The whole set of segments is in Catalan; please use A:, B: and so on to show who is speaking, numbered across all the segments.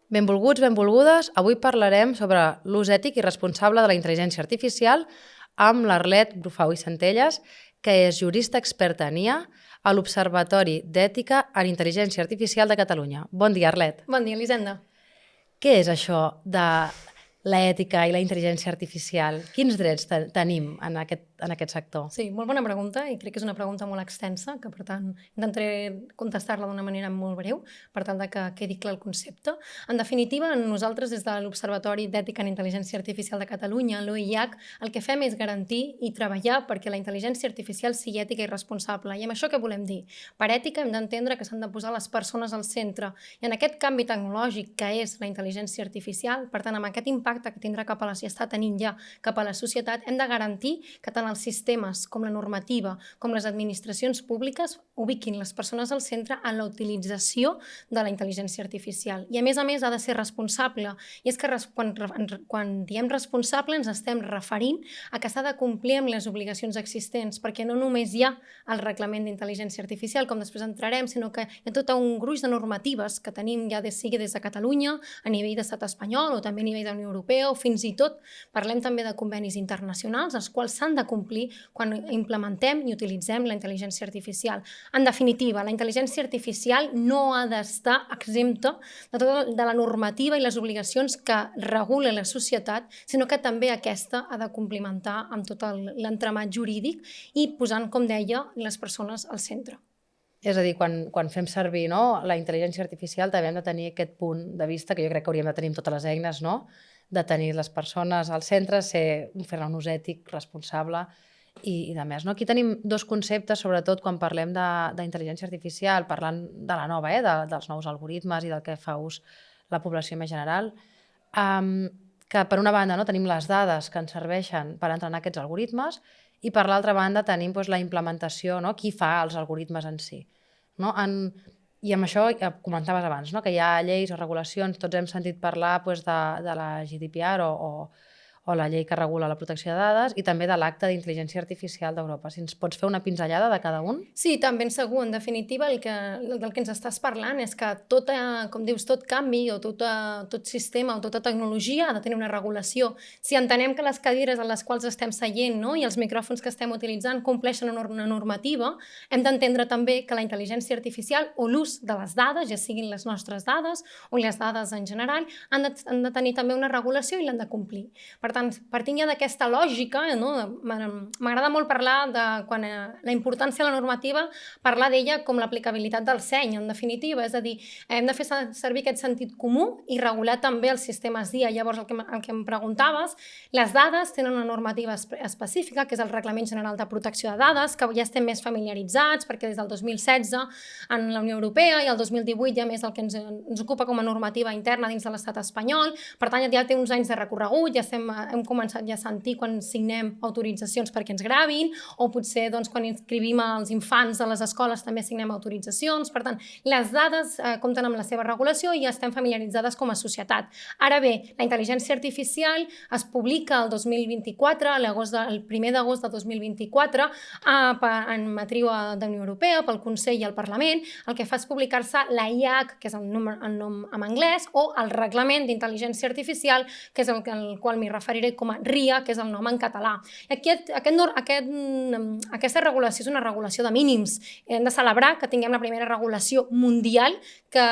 A: Benvolguts, benvolgudes. Avui parlarem sobre l'ús ètic i responsable de la intel·ligència artificial amb l'Arlet Brufau i Centelles, que és jurista experta en IA a l'Observatori d'Ètica en Intel·ligència Artificial de Catalunya. Bon dia, Arlet.
B: Bon dia, Elisenda.
A: Què és això de l'ètica i la intel·ligència artificial? Quins drets tenim en aquest sector?
B: Sí, molt bona pregunta i crec que és una pregunta molt extensa, que per tant intentaré contestar-la d'una manera molt breu per tal de que quedi clar el concepte. En definitiva, nosaltres des de l'Observatori d'Ètica en Intel·ligència Artificial de Catalunya, l'OIH, el que fem és garantir i treballar perquè la intel·ligència artificial sigui ètica i responsable. I amb això què volem dir? Per ètica hem d'entendre que s'han de posar les persones al centre i en aquest canvi tecnològic que és la intel·ligència artificial, per tant, amb aquest impacte que tindrà cap a i està tenint ja cap a la societat, hem de garantir que tant els sistemes com la normativa com les administracions públiques ubiquin les persones al centre en la utilització de la intel·ligència artificial. I a més ha de ser responsable. I és que quan diem responsable ens estem referint a que s'ha de complir amb les obligacions existents, perquè no només hi ha el reglament d'intel·ligència artificial, com després entrarem, sinó que hi ha tot un gruix de normatives que tenim ja sigui des de Catalunya, a nivell d'estat espanyol o també a nivell de la Unió Europea, o fins i tot parlem també de convenis internacionals, els quals s'han de complir quan implementem i utilitzem la intel·ligència artificial. En definitiva, la intel·ligència artificial no ha d'estar exempta de la normativa i les obligacions que regula la societat, sinó que també aquesta ha de complimentar amb tot l'entramat jurídic i posant, com deia, les persones al centre.
A: És a dir, quan fem servir la intel·ligència artificial també hem de tenir aquest punt de vista, que jo crec que hauríem de tenir amb totes les eines, de tenir les persones al centre, fer-ne un ús ètic, responsable i de més. Aquí tenim dos conceptes, sobretot quan parlem d'intel·ligència artificial, parlant de la nova, dels nous algoritmes i del que fa ús la població més general, que per una banda tenim les dades que ens serveixen per entrenar aquests algoritmes i per l'altra banda tenim la implementació, qui fa els algoritmes en si. I amb això comentaves abans, que hi ha lleis o regulacions, tots hem sentit parlar de la GDPR o la llei que regula la protecció de dades i també de l'Acte d'Intel·ligència Artificial d'Europa. Si ens pots fer una pinzellada de cada un?
B: Sí, tant ben segur. En definitiva, del que ens estàs parlant és que com dius, tot canvi o tot sistema o tota tecnologia ha de tenir una regulació. Si entenem que les cadires en les quals estem seient i els micròfons que estem utilitzant compleixen una normativa, hem d'entendre també que la intel·ligència artificial o l'ús de les dades, ja siguin les nostres dades o les dades en general, han de tenir també una regulació i l'han de complir. Per tant, partint ja d'aquesta lògica, m'agrada molt parlar de la importància de la normativa, parlar d'ella com l'aplicabilitat del seny, en definitiva, és a dir, hem de fer servir aquest sentit comú i regular també els sistemes d'IA. Llavors, el que em preguntaves, les dades tenen una normativa específica, que és el Reglament General de Protecció de Dades, que ja estem més familiaritzats, perquè des del 2016 en la Unió Europea i el 2018 ja més el que ens ocupa com a normativa interna dins de l'estat espanyol. Per tant, ja té uns anys de recorregut, ja hem començat ja a sentir quan signem autoritzacions perquè ens gravin, o potser quan inscrivim els infants a les escoles també signem autoritzacions. Per tant, les dades compten amb la seva regulació i ja estem familiaritzades com a societat. Ara bé, la intel·ligència artificial es publica el 2024, el 1 d'agost de 2024, en matriu de la Unió Europea, pel Consell i el Parlament. El que fa és publicar-se la IAC, que és el nom en anglès, o el Reglament d'Intel·ligència Artificial, que és el qual m'hi referiré com a RIA, que és el nom en català. Aquesta regulació és una regulació de mínims. Hem de celebrar que tinguem la primera regulació mundial que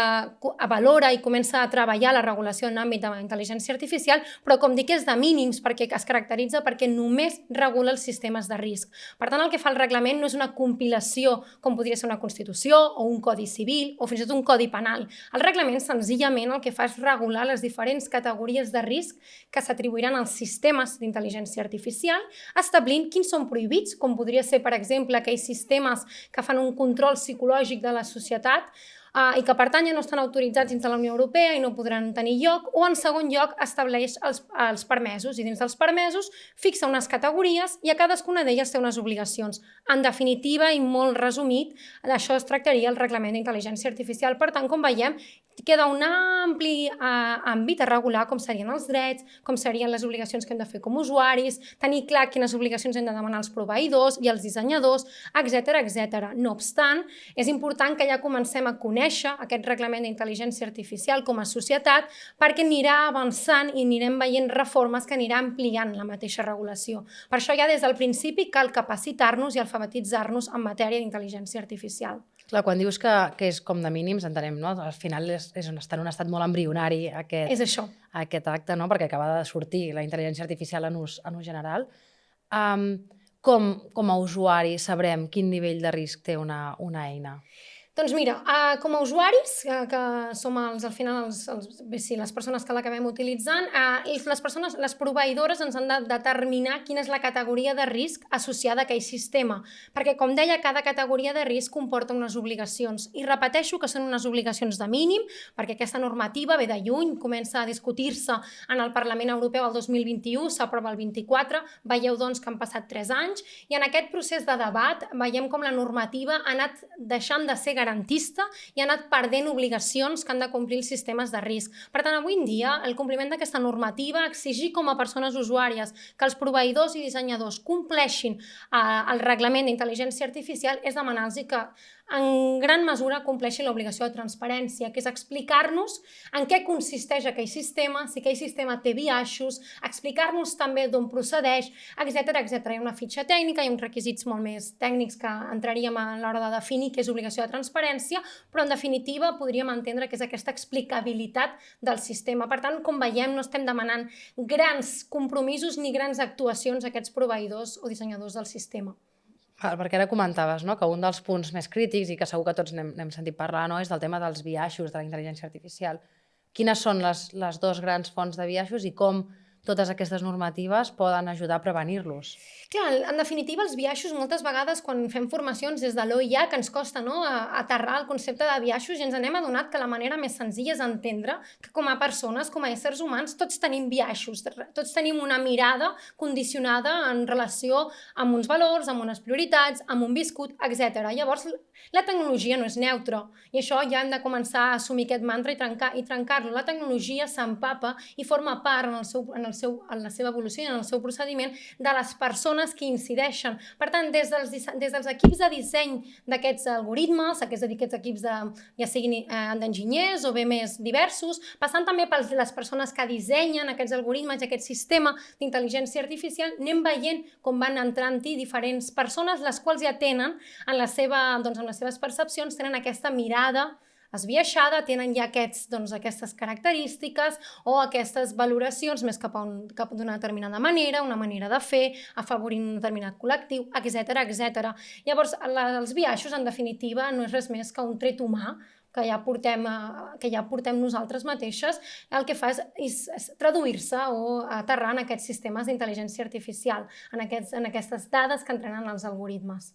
B: valora i comença a treballar la regulació en l'àmbit de la intel·ligència artificial, però com dic és de mínims perquè es caracteritza perquè només regula els sistemes de risc. Per tant, el que fa el reglament no és una compilació com podria ser una Constitució o un Codi Civil o fins i tot un Codi Penal. El reglament senzillament el que fa és regular les diferents categories de risc que s'atribuiran als sistemes d'intel·ligència artificial, establint quins són prohibits, com podria ser, per exemple, aquells sistemes que fan un control psicològic de la societat i que per tant ja no estan autoritzats dins de la Unió Europea i no podran tenir lloc, o en segon lloc estableix els permesos i dins dels permesos fixa unes categories i a cadascuna d'elles té unes obligacions. En definitiva i molt resumit, d'això es tractaria el Reglament d'Intel·ligència Artificial. Per tant, com veiem, queda un ampli àmbit a regular com serien els drets, com serien les obligacions que hem de fer com a usuaris, tenir clar quines obligacions hem de demanar als proveïdors i als dissenyadors, etc. No obstant, és important que ja comencem a conèixer conèixer aquest reglament d'intel·ligència artificial com a societat, perquè anirà avançant i anirem veient reformes que anirà ampliant la mateixa regulació. Per això ja des del principi cal capacitar-nos i alfabetitzar-nos en matèria d'intel·ligència artificial.
A: Clar, quan dius que és com de mínims, entenem, no? Al final és en un estat molt embrionari
B: És això.
A: aquest acte, no? Perquè acaba de sortir la intel·ligència artificial en ús general. Com a usuari sabrem quin nivell de risc té una eina?
B: Doncs mira, com a usuaris, que som al final les persones que l'acabem utilitzant, les proveïdores ens han de determinar quina és la categoria de risc associada a aquell sistema, perquè, com deia, cada categoria de risc comporta unes obligacions, i repeteixo que són unes obligacions de mínim, perquè aquesta normativa ve de lluny, comença a discutir-se en el Parlament Europeu el 2021, s'aprova el 24, veieu doncs que han passat 3 anys, i en aquest procés de debat veiem com la normativa ha anat deixant de ser garantista i ha anat perdent obligacions que han de complir els sistemes de risc. Per tant, avui en dia, el compliment d'aquesta normativa, exigir com a persones usuàries que els proveïdors i dissenyadors compleixin el reglament d'intel·ligència artificial, és demanar-los que en gran mesura compleixin l'obligació de transparència, que és explicar-nos en què consisteix aquell sistema, si aquell sistema té biaixos, explicar-nos també d'on procedeix, etc. Hi ha una fitxa tècnica, hi ha uns requisits molt més tècnics que entraríem a l'hora de definir què és obligació de transparència, però en definitiva podríem entendre que és aquesta explicabilitat del sistema. Per tant, com veiem, no estem demanant grans compromisos ni grans actuacions a aquests proveïdors o dissenyadors del sistema.
A: Perquè ara comentaves que un dels punts més crítics, i que segur que tots n'hem sentit parlar, és del tema dels biaixos de la intel·ligència artificial. Quines són les 2 grans fonts de biaixos i com totes aquestes normatives poden ajudar a prevenir-los?
B: Clar, en definitiva, els biaixos, moltes vegades, quan fem formacions des de l'OIA, que ens costa aterrar el concepte de biaixos, i ens n'hem adonat que la manera més senzilla és entendre que com a persones, com a éssers humans, tots tenim biaixos, tots tenim una mirada condicionada en relació amb uns valors, amb unes prioritats, amb un viscut, etc. Llavors, la tecnologia no és neutra, i això ja hem de començar a assumir aquest mantra i trencar-lo. La tecnologia s'empapa i forma part en la seva evolució i en el seu procediment de les persones que incideixen. Per tant, des dels equips de disseny d'aquests algoritmes, aquests equips ja siguin d'enginyers o bé més diversos, passant també per les persones que dissenyen aquests algoritmes i aquest sistema d'intel·ligència artificial, anem veient com van entrant-hi diferents persones, les quals ja tenen en les seves percepcions, tenen aquesta mirada esbiaixada, tenen ja aquestes característiques o aquestes valoracions més cap d'una determinada manera, una manera de fer, afavorint un determinat col·lectiu, etc. Llavors, els biaixos, en definitiva, no és res més que un tret humà que ja portem nosaltres mateixes. El que fa és traduir-se o aterrar en aquests sistemes d'intel·ligència artificial, en aquestes dades que entrenen els algoritmes.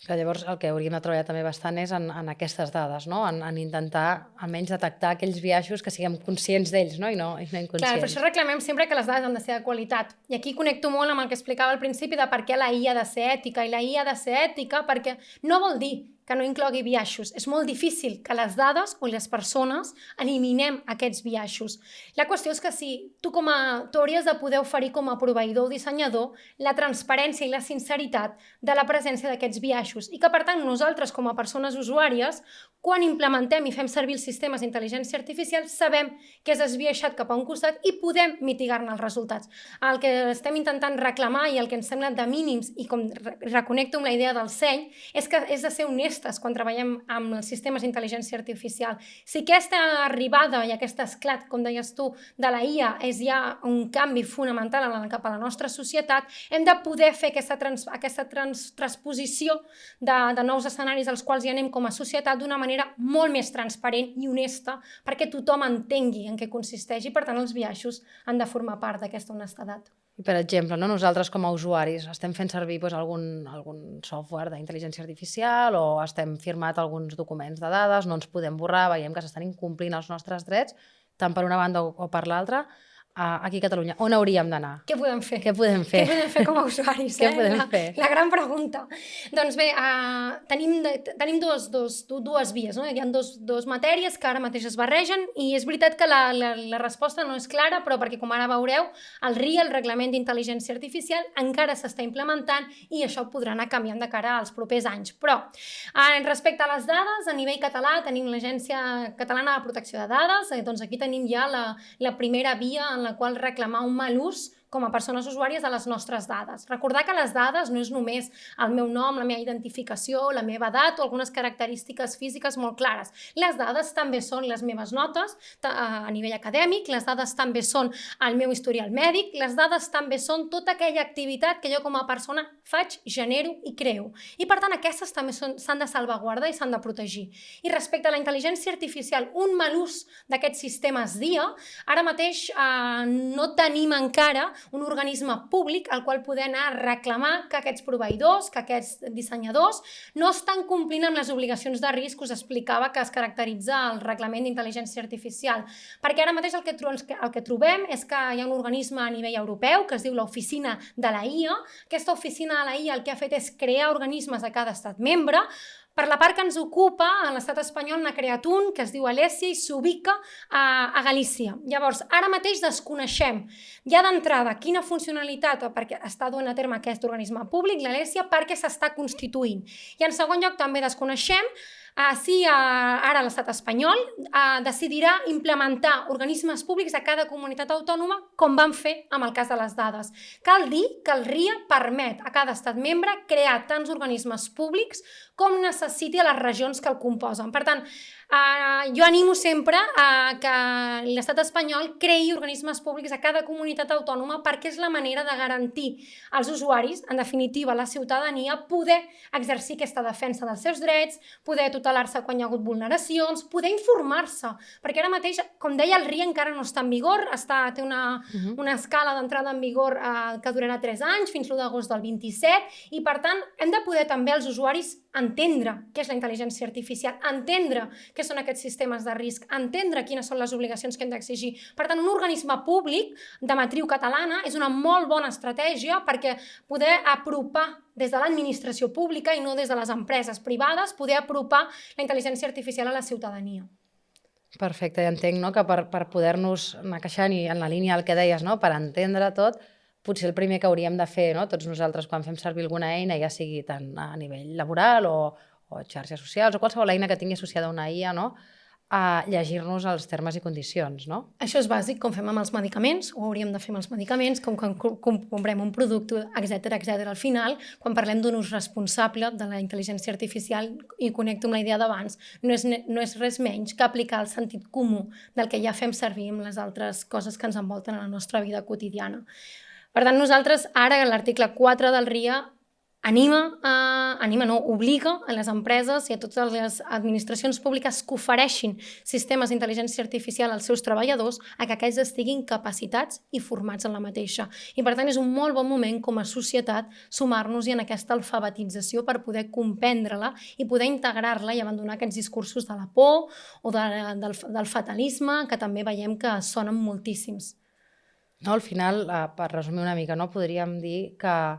A: Llavors, el que hauríem de treballar també bastant és en aquestes dades, en intentar almenys detectar aquells biaixos que siguem conscients d'ells i no inconscients.
B: Clar, per això reclamem sempre que les dades han de ser de qualitat. I aquí connecto molt amb el que explicava al principi de per què la IA ha de ser ètica. I la IA ha de ser ètica perquè no vol dir que no inclogui biaixos. És molt difícil que les dades o les persones eliminem aquests biaixos. La qüestió és que si tu hauries de poder oferir com a proveïdor o dissenyador la transparència i la sinceritat de la presència d'aquests biaixos i que, per tant, nosaltres com a persones usuàries, quan implementem i fem servir els sistemes d'intel·ligència artificial, sabem que és esbiaixat cap a un costat i podem mitigar-ne els resultats. El que estem intentant reclamar i el que ens sembla de mínims, i com reconnecto amb la idea del seny, és que és de ser honestes quan treballem amb els sistemes d'intel·ligència artificial. Si aquesta arribada i aquest esclat, com deies tu, de la IA és ja un canvi fonamental cap a la nostra societat, hem de poder fer aquesta transposició de nous escenaris als quals hi anem com a societat d'una manera molt més transparent i honesta perquè tothom entengui en què consisteix i, per tant, els biaixos han de formar part d'aquesta honestedat.
A: I, per exemple, nosaltres com a usuaris estem fent servir algun software d'intel·ligència artificial o estem firmat alguns documents de dades, no ens podem borrar, veiem que s'estan incomplint els nostres drets, tant per una banda o per l'altra. aquí a Catalunya? On hauríem d'anar?
B: Què podem fer?
A: Què podem fer?
B: Què podem fer com a usuaris?
A: Què podem fer?
B: La gran pregunta. Doncs bé, tenim dues vies, no? Hi ha dos matèries que ara mateix es barregen i és veritat que la resposta no és clara, però perquè com ara veureu, el RIA, el Reglament d'Intel·ligència Artificial, encara s'està implementant i això podrà anar canviant de cara als propers anys. Però, respecte a les dades, a nivell català tenim l'Agència Catalana de Protecció de Dades, doncs aquí tenim ja la primera via en la qual reclamar un mal ús com a persones usuàries de les nostres dades. Recordar que les dades no és només el meu nom, la meva identificació, la meva edat o algunes característiques físiques molt clares. Les dades també són les meves notes a nivell acadèmic, les dades també són el meu historial mèdic, les dades també són tota aquella activitat que jo com a persona faig, genero i creo. I per tant aquestes també s'han de salvaguardar i s'han de protegir. I respecte a la intel·ligència artificial, un mal ús d'aquests sistemes d'IA, ara mateix no tenim encara un organisme públic al qual poder anar a reclamar que aquests proveïdors, que aquests dissenyadors no estan complint amb les obligacions de risc que us explicava que es caracteritza el Reglament d'Intel·ligència Artificial. Perquè ara mateix el que trobem és que hi ha un organisme a nivell europeu que es diu l'Oficina de la IA. Aquesta Oficina de la IA el que ha fet és crear organismes a cada estat membre. Per la part que ens ocupa, a l'estat espanyol n'ha creat un que es diu Alessia i s'ubica a Galícia. Llavors, ara mateix desconeixem ja d'entrada quina funcionalitat perquè està duent a terme aquest organisme públic, l'Alessia, perquè s'està constituint. I en segon lloc també desconeixem si ara l'estat espanyol decidirà implementar organismes públics a cada comunitat autònoma com van fer amb el cas de les dades. Cal dir que el RIA permet a cada estat membre crear tants organismes públics com necessiti a les regions que el composen. Per tant, jo animo sempre que l'estat espanyol creï organismes públics a cada comunitat autònoma perquè és la manera de garantir als usuaris, en definitiva la ciutadania, poder exercir aquesta defensa dels seus drets, poder tutelar-se quan hi ha hagut vulneracions, poder informar-se, perquè ara mateix, com deia, el RIA encara no està en vigor, té una escala d'entrada en vigor que durarà 3 anys, fins l'1 d'agost del 27, i per tant hem de poder també els usuaris entendre què és la intel·ligència artificial, entendre què són aquests sistemes de risc, entendre quines són les obligacions que hem d'exigir. Per tant, un organisme públic de matriu catalana és una molt bona estratègia perquè poder apropar des de l'administració pública i no des de les empreses privades, poder apropar la intel·ligència artificial a la ciutadania.
A: Perfecte, ja entenc que per poder-nos anar queixant i en la línia del que deies, per entendre tot, potser el primer que hauríem de fer tots nosaltres quan fem servir alguna eina, ja sigui tant a nivell laboral o xarxes socials o qualsevol eina que tingui associada una IA, a llegir-nos els termes i condicions, no?
B: Això és bàsic, com fem amb els medicaments, o hauríem de fer amb els medicaments, com quan comprem un producte, etc. Al final, quan parlem d'un ús responsable de la intel·ligència artificial, i connecto amb la idea d'abans, no és res menys que aplicar el sentit comú del que ja fem servir amb les altres coses que ens envolten a la nostra vida quotidiana. Per tant, nosaltres ara, l'article 4 del RIA, obliga a les empreses i a totes les administracions públiques que ofereixin sistemes d'intel·ligència artificial als seus treballadors a que aquests estiguin capacitats i formats en la mateixa. I per tant és un molt bon moment com a societat sumar-nos-hi en aquesta alfabetització per poder comprendre-la i poder integrar-la i abandonar aquests discursos de la por o del fatalisme que també veiem que sonen moltíssims.
A: Al final, per resumir una mica, podríem dir que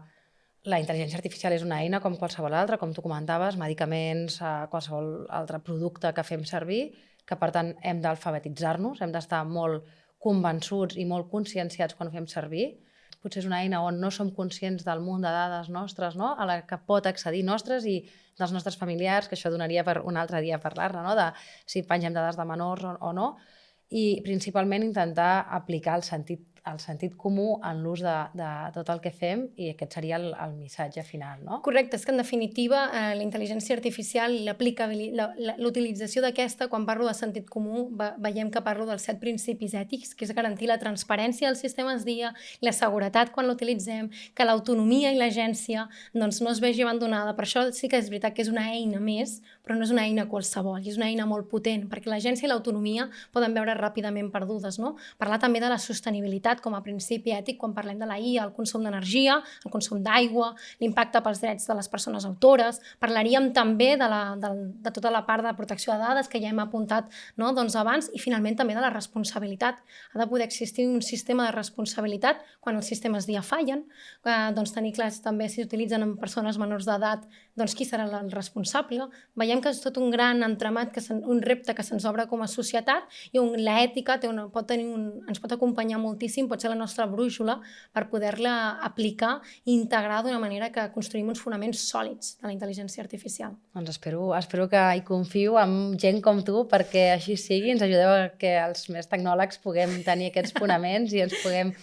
A: la intel·ligència artificial és una eina com qualsevol altra, com tu comentaves, medicaments, qualsevol altre producte que fem servir, que per tant hem d'alfabetitzar-nos, hem d'estar molt convençuts i molt conscienciats quan ho fem servir. Potser és una eina on no som conscients del munt de dades nostres, a la que pot accedir nostres i dels nostres familiars, que això donaria per un altre dia parlar-ne, de si pengem dades de menors o no, i principalment intentar aplicar el sentit comú en l'ús de tot el que fem i aquest seria el missatge final, no?
B: Correcte, és que en definitiva la intel·ligència artificial, l'utilització d'aquesta, quan parlo de sentit comú, veiem que parlo dels 7 principis ètics, que és garantir la transparència dels sistemes d'IA, la seguretat quan l'utilitzem, que l'autonomia i l'agència no es vegi abandonada. Per això sí que és veritat que és una eina més, però no és una eina qualsevol, és una eina molt potent, perquè l'agència i l'autonomia poden veure ràpidament perdudes, no? Parlar també de la sostenibilitat responsabilitat com a principi ètic quan parlem de la IA, el consum d'energia, el consum d'aigua, l'impacte pels drets de les persones autores. Parlaríem també de tota la part de protecció de dades que ja hem apuntat, no? Doncs abans, i finalment també de la responsabilitat. Ha de poder existir un sistema de responsabilitat quan els sistemes d'IA fallen, doncs tenir clars també si utilitzen en persones menors d'edat, doncs qui serà el responsable. Veiem que és tot un gran entramat, un repte que se'ns obre com a societat i l'ètica ens pot acompanyar moltíssim, pot ser la nostra brúixola per poder-la aplicar i integrar d'una manera que construïm uns fonaments sòlids de la intel·ligència artificial.
A: Doncs espero que hi confio amb gent com tu perquè així sigui, ens ajudeu a que els més tecnòlegs puguem tenir aquests fonaments i ens puguem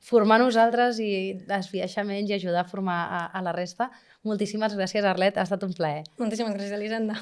A: formar nosaltres i desviaixar menys i ajudar a formar a la resta. Moltíssimes gràcies, Arlet, ha estat un plaer.
B: Moltíssimes gràcies, Elisenda.